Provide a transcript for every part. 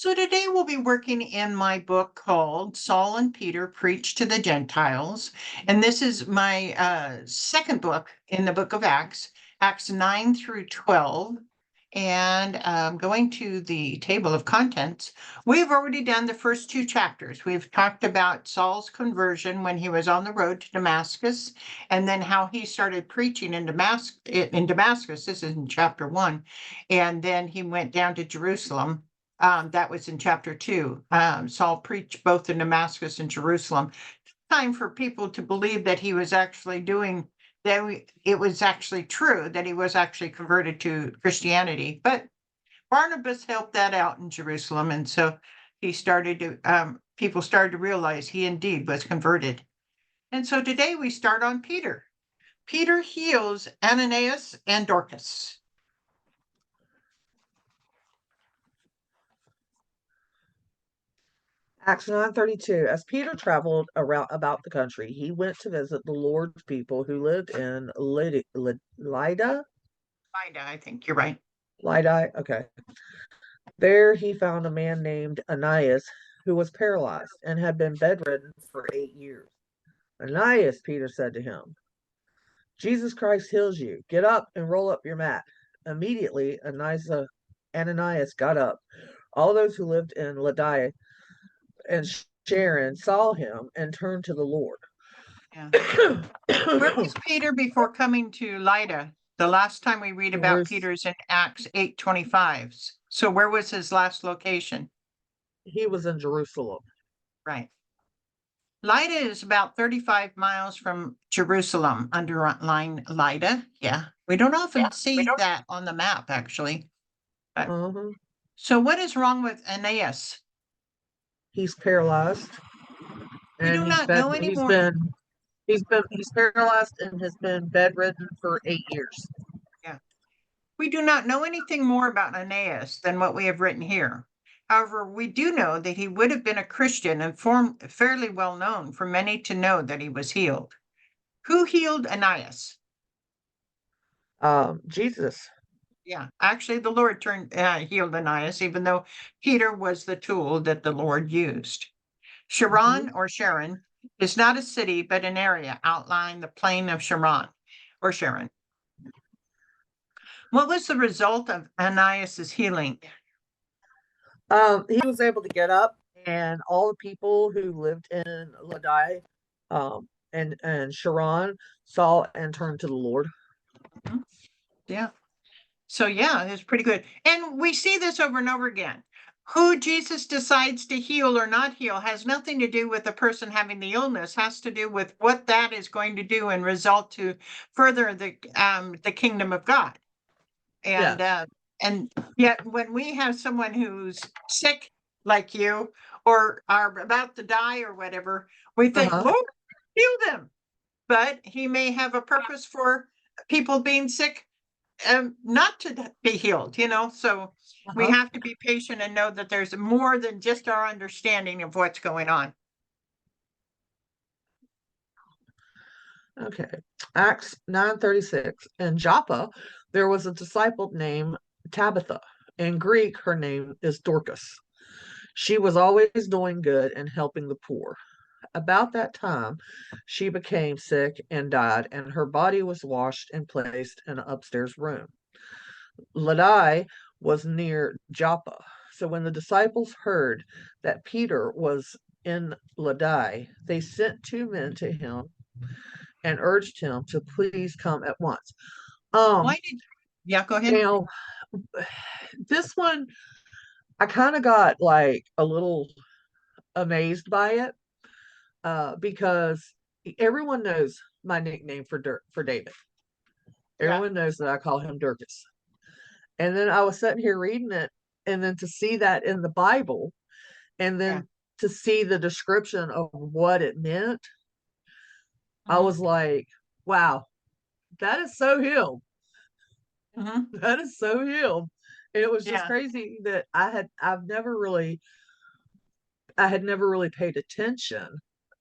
So today we'll be working in my book called Saul and Peter Preach to the Gentiles. And this is my second book in the book of Acts, Acts 9 through 12. And going to the table of contents, we've already done the first two chapters. We've talked about Saul's conversion when he was on the road to Damascus, and then how he started preaching in Damascus. This is in chapter 1. And then he went down to Jerusalem. That was in chapter 2. Saul preached both in Damascus and Jerusalem. Time for people to believe that he was actually doing that. It was actually true that he was actually converted to Christianity. But Barnabas helped that out in Jerusalem, and so people started to realize he indeed was converted. And so today we start on Peter. Peter heals Aeneas and Dorcas. Acts 9:32. As Peter traveled around about the country, he went to visit the Lord's people who lived in Lydda. Lydda, I think you're right. Lydda, okay. There he found a man named Aeneas who was paralyzed and had been bedridden for 8 years. Aeneas, Peter said to him, Jesus Christ heals you. Get up and roll up your mat. Immediately, Ananias got up. All those who lived in Lydda and Sharon saw him and turned to the Lord. Yeah. Where was Peter before coming to Lydda? The last time we read about Peter is in Acts 8:25. So where was his last location? He was in Jerusalem. Right. Lydda is about 35 miles from Jerusalem. Underline Lydda. Yeah. We don't often see that on the map, actually. So what is wrong with Aeneas? He's paralyzed. We do not know anymore. He's paralyzed and has been bedridden for 8 years. Yeah. We do not know anything more about Aeneas than what we have written here. However, we do know that he would have been a Christian and fairly well known for many to know that he was healed. Who healed Aeneas? Jesus. Yeah, actually, the Lord healed Aeneas, even though Peter was the tool that the Lord used. Sharon or Sharon is not a city, but an area outlying the plain of Sharon or Sharon. What was the result of Aeneas's healing? He was able to get up, and all the people who lived in Lydda and Sharon saw and turned to the Lord. Yeah. So yeah, it's pretty good. And we see this over and over again. Who Jesus decides to heal or not heal has nothing to do with the person having the illness, has to do with what that is going to do and result to further the kingdom of God. And and yet when we have someone who's sick like you or are about to die or whatever, we think, Lord, heal them. But he may have a purpose for people being sick not to be healed, so we have to be patient and know that there's more than just our understanding of what's going on. Okay. Acts 9:36. In Joppa, there was a disciple named Tabitha. In Greek, her name is Dorcas. She was always doing good and helping the poor. About that time, she became sick and died, and her body was washed and placed in an upstairs room. Lydda was near Joppa. So when the disciples heard that Peter was in Lydda, they sent 2 men to him and urged him to please come at once. Go ahead. Now, this one, I kind of got like a little amazed by it because everyone knows my nickname for David. Everyone knows that I call him Dorcus. And then I was sitting here reading it, and then to see that in the Bible, and then to see the description of what it meant, I was like, wow, that is so him. That is so him. And it was just crazy that I had never really paid attention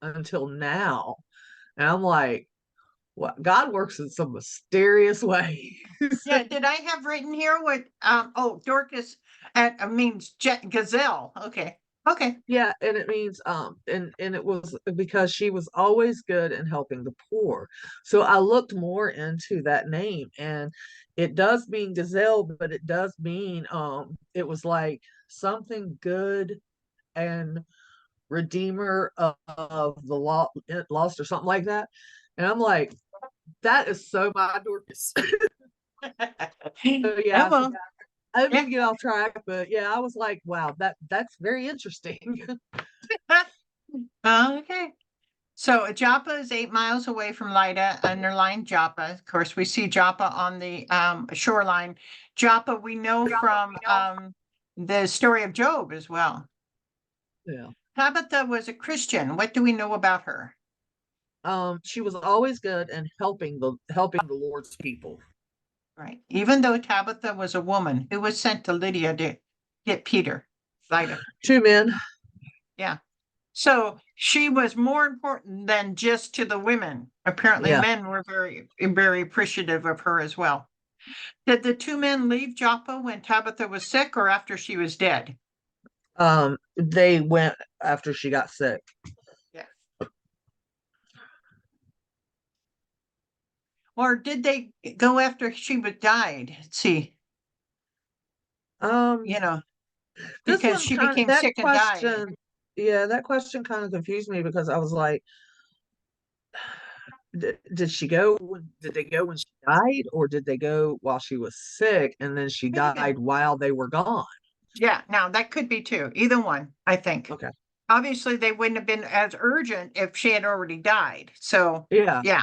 until now. And I'm like, Well, God works in some mysterious ways. Yeah, did I have written here what, oh, Dorcas means gazelle. Okay. Okay. Yeah, and it means and it was because she was always good in helping the poor. So I looked more into that name, and it does mean gazelle, but it does mean it was like something good and redeemer of the lost or something like that. And I'm like, that is so my Dorcas. So Oh, yeah, well, I didn't yeah. mean to get off track, but yeah, I was like, wow, that's very interesting. Okay. So Joppa is 8 miles away from Lydda, underlined Joppa. Of course, we see Joppa on the shoreline. Joppa, we know from the story of Job as well. Yeah. Tabitha was a Christian. What do we know about her? She was always good in helping the Lord's people. Right. Even though Tabitha was a woman who was sent to Lydia to get Peter, Lydda. Two men. Yeah. So she was more important than just to the women. Apparently, Yeah. men were very appreciative of her as well. Did the two men leave Joppa when Tabitha was sick or after she was dead? They went after she got sick. Yeah. Or did they go after she was died? Let's see, Um, you know, this because one she kind of became that sick and died. question, yeah, that question kind of confused me because I was like, did she go did they go when she died, or did they go while she was sick and then she Could have been. died while they were gone? Yeah, now that could be too. Either one, I think. Okay. Obviously, they wouldn't have been as urgent if she had already died. So, Yeah. yeah,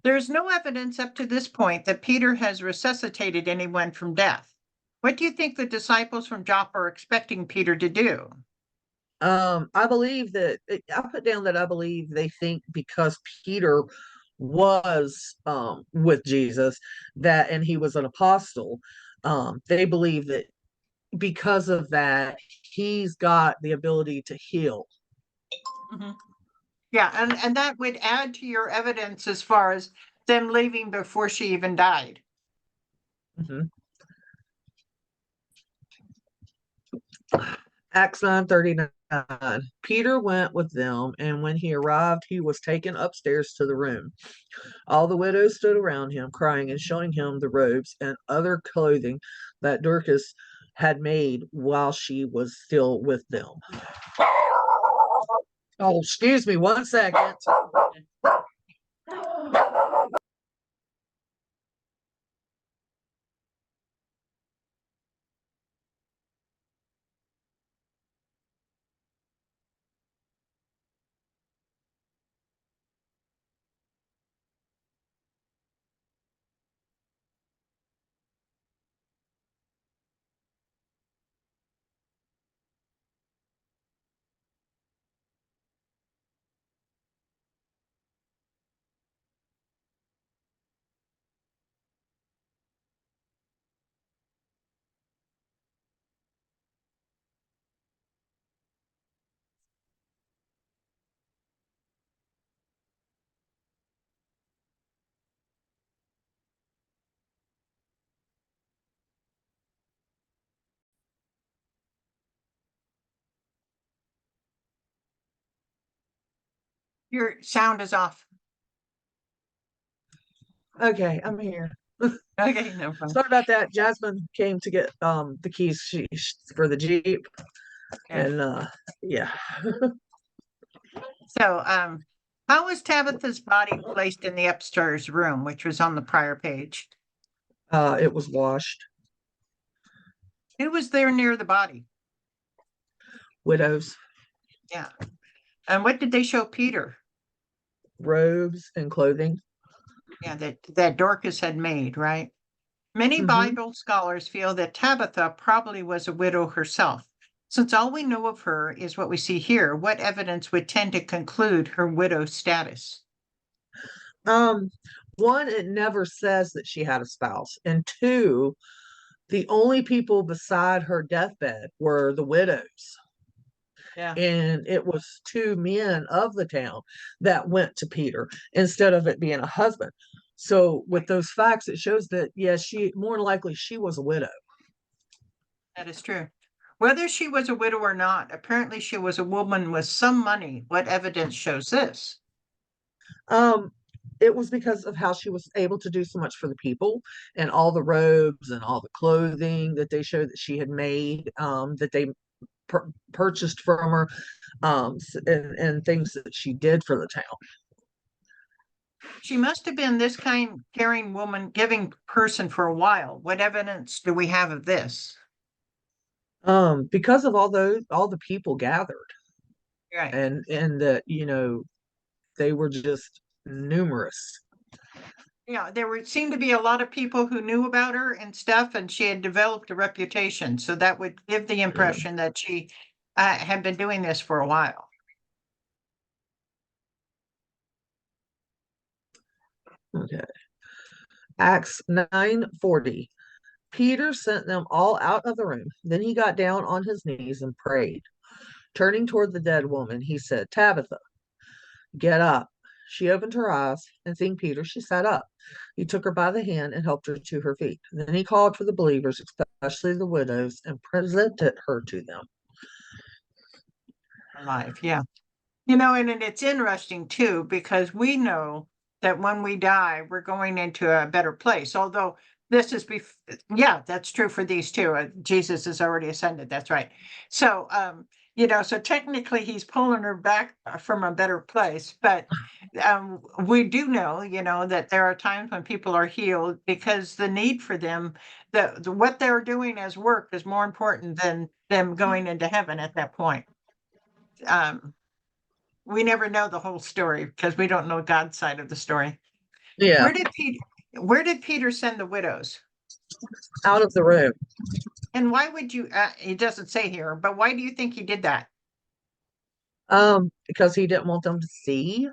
there's no evidence up to this point that Peter has resuscitated anyone from death. What do you think the disciples from Joppa are expecting Peter to do? I believe that I put down that I believe they think because Peter was with Jesus that and he was an apostle, they believe that because of that he's got the ability to heal. Mhm. Yeah, and that would add to your evidence as far as them leaving before she even died. Mhm. Acts 9:39. Peter went with them, and when he arrived, he was taken upstairs to the room. All the widows stood around him, crying and showing him the robes and other clothing that Dorcas had made while she was still with them. Oh, excuse me, 1 second. Your sound is off. Okay, I'm here. Okay, no problem. Sorry about that. Jasmine came to get the keys for the Jeep, Yeah. and yeah. So, how was Tabitha's body placed in the upstairs room, which was on the prior page? It was washed. Who was there near the body? Widows, Yeah. And what did they show Peter? robes, and clothing. Yeah, that Dorcas had made, right? Many Hmm. Bible scholars feel that Tabitha probably was a widow herself. Since all we know of her is what we see here, what evidence would tend to conclude her widow status? Um, One, it never says that she had a spouse, and two, the only people beside her deathbed were the widows. Yeah. And it was two men of the town that went to Peter instead of it being a husband. So with Right. those facts, it shows that yes, she more than likely she was a widow. That is true. Whether she was a widow or not, apparently she was a woman with some money. What evidence shows this? Um, it was because of how she was able to do so much for the people and all the robes and all the clothing that they showed that she had made, that they purchased from her, and things that she did for the town. She must have been this kind, caring woman, giving person for a while. What evidence do we have of this? Because of all the people gathered, Right. and that they were just numerous. Yeah, there were seemed to be a lot of people who knew about her and stuff, and she had developed a reputation. So that would give the Yeah. impression that she had been doing this for a while. Okay. Acts 9:40. Peter sent them all out of the room. Then he got down on his knees and prayed. Turning toward the dead woman, he said, Tabitha, get up. She opened her eyes, and seeing Peter, she sat up. He took her by the hand and helped her to her feet. Then he called for the believers, especially the widows, and presented her to them. Alive, yeah. And it's interesting too, because we know that when we die, we're going into a better place. Although this is, yeah, that's true for these two. Jesus is already ascended. That's right. So, so technically he's pulling her back from a better place. But we do know, that there are times when people are healed because the need for them, what they're doing as work is more important than them going into heaven at that point. Um, we never know the whole story because we don't know God's side of the story. Yeah, Where did Peter send the widows? out of the room. And why would you he doesn't say here, but why do you think he did that? Because he didn't want them to see.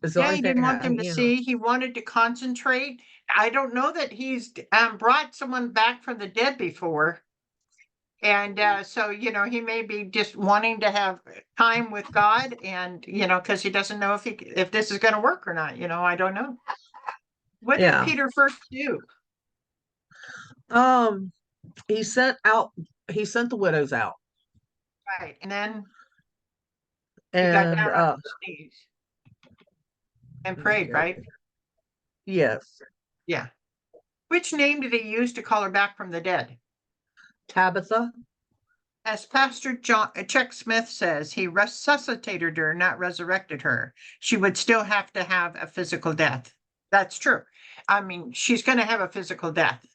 Is the Yeah, only he didn't thing want them to you know. see. He wanted to concentrate. I don't know that he's brought someone back from the dead before. And so, he may be just wanting to have time with God and, because he doesn't know if this is going to work or not. I don't know. What did Yeah. Peter first do? Um, he sent out. He sent the widows out, Right. And then he got and down on his knees and prayed, okay, right? yes, Yeah. Which name did he use to call her back from the dead? Tabitha. As Pastor John Chuck Smith says, he resuscitated her, not resurrected her. She would still have to have a physical death. That's true. I mean, she's going to have a physical death.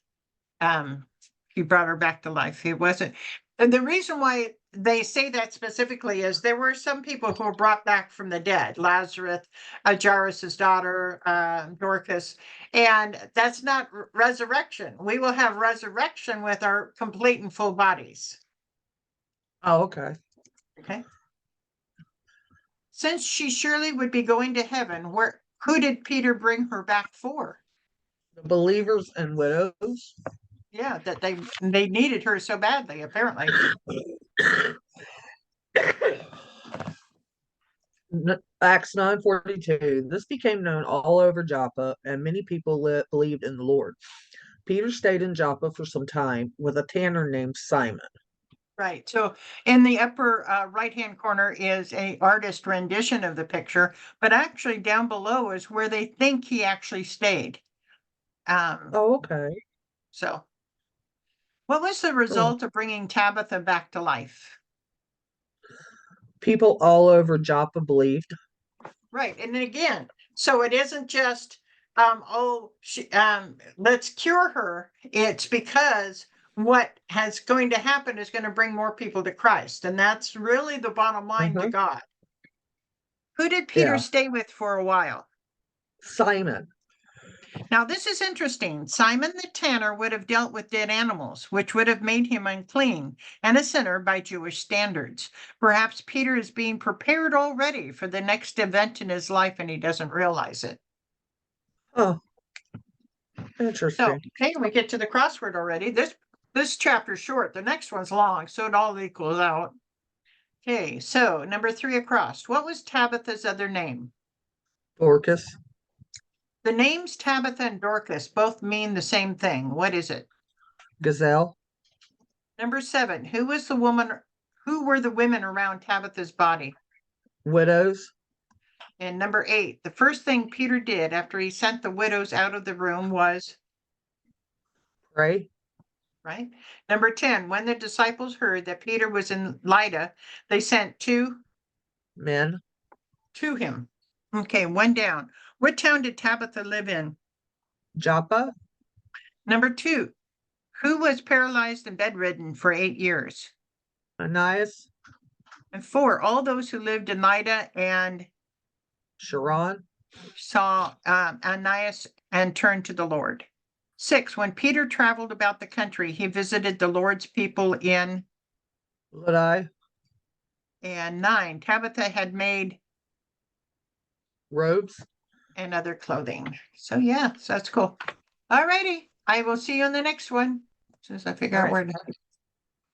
Um, he brought her back to life. It wasn't, and the reason why they say that specifically is there were some people who were brought back from the dead, Lazarus, Jairus's daughter, Dorcas, and that's not resurrection. We will have resurrection with our complete and full bodies. Oh, okay. Okay. Since she surely would be going to heaven, who did Peter bring her back for? The believers and widows. Yeah, that they needed her so badly, apparently. Acts 9:42. This became known all over Joppa, and many people believed in the Lord. Peter stayed in Joppa for some time with a tanner named Simon. Right. So in the upper right-hand corner is a artist rendition of the picture, but actually down below is where they think he actually stayed. Um, Oh, okay. so what was the Hmm. result of bringing Tabitha back to life? People all over Joppa believed. Right. And then again, so it isn't just let's cure her. It's because what has going to happen is going to bring more people to Christ. And that's really the bottom line to Hmm. God. Who did Peter Yeah, stay with for a while? Simon. Now, this is interesting. Simon the tanner would have dealt with dead animals, which would have made him unclean and a sinner by Jewish standards. Perhaps Peter is being prepared already for the next event in his life and he doesn't realize it. Oh, So, interesting. okay, we get to the crossword already. This chapter's short. The next one's long, so it all equals out. Okay, so number 3 across. What was Tabitha's other name? Dorcas. The names Tabitha and Dorcas both mean the same thing. What is it? Gazelle. Number 7. Who were the women around Tabitha's body? Widows. And number 8. The first thing Peter did after he sent the widows out of the room was, Pray. right? Number 10. When the disciples heard that Peter was in Lydda, they sent two Men. to him. Okay, one down. What town did Tabitha live in? Joppa. Number 2. Who was paralyzed and bedridden for 8 years? Aeneas. And 4. All those who lived in Lydda and Sharon. saw Aeneas and turned to the Lord. 6. When Peter traveled about the country, he visited the Lord's people in. Lodi. And 9. Tabitha had made Robes. and other clothing. So yeah, so that's cool. All righty. I will see you on the next one. As soon as I figure All out right. where to